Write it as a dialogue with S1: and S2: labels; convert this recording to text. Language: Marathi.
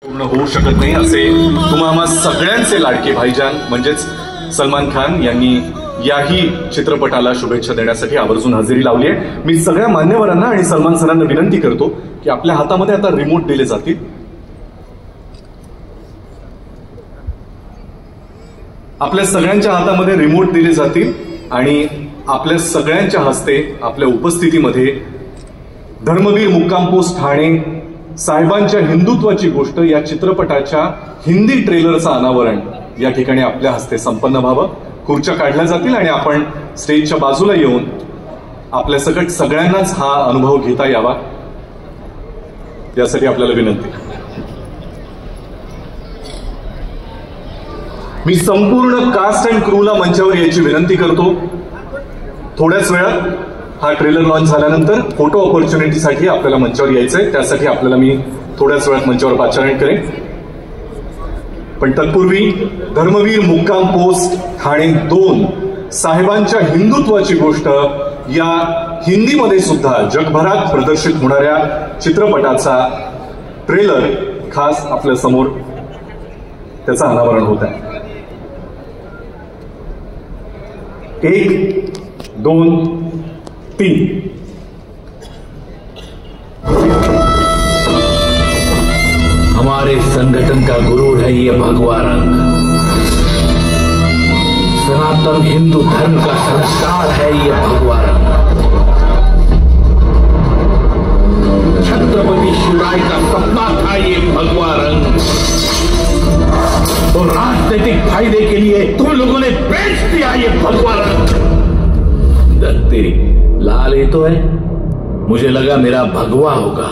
S1: पूर्ण होऊ शकत नाही असे तुम्हा सगळ्यांचे लाडके भाईजान म्हणजेच सलमान खान यांनी याही चित्रपटाला शुभेच्छा देण्यासाठी आवर्जून हजेरी लावली आहे। मी सगळ्या मान्यवरांना आणि सलमान सरांना विनंती करतो की आपल्या हातामध्ये आता रिमोट दिले जातील। आपल्या सगळ्यांच्या हातामध्ये रिमोट दिले जातील आणि आपल्या सगळ्यांच्या हस्ते आपल्या उपस्थितीमध्ये धर्मवीर मुक्काम पोस्ट ठाणे साहेबांच्या हिंदुत्वाची गोष्ट या चित्रपटाच्या हिंदी ट्रेलरचं अनावरण या ठिकाणी आपल्या हस्ते संपन्न व्हावं। खुर्च्या काढल्या जातील आणि आपण स्टेजच्या बाजूला येऊन आपल्या सकट सगळ्यांनाच हा अनुभव घेता यावा यासाठी आपल्याला विनंती। मी संपूर्ण कास्ट अँड क्रूला मंचावर यायची विनंती करतो। थोड्याच वेळात हा ट्रेलर लॉन्च झाल्यानंतर फोटो ऑपॉर्च्युनिटीसाठी आपल्याला मंचावर यायचंय, त्यासाठी आपल्याला मी थोड्याच वेळात मंचावर पाचारण करेन। पण तत्पूर्वी धर्मवीर मुक्काम पोस्ट ठाणे 2 साहेबांच्या हिंदुत्वाची गोष्ट या हिंदीमध्ये सुद्धा जगभरात प्रदर्शित होणाऱ्या चित्रपटाचा ट्रेलर खास आपल्या समोर त्याचं अनावरण होत आहे। 1 2 3
S2: हमारे संगठन का गुरूर है ये भगवा रंग, सनातन हिंदू धर्म का संस्कार है ये भगवा रंग, छत्रपति शिवराय का सपना था ये भगवा रंग, और राजनीतिक फायदे के लिए तुम लोगों ने बेच दिया ये भगवा रंग। तेरी लाल ही तो है, मुझे लगा मेरा भगवा होगा।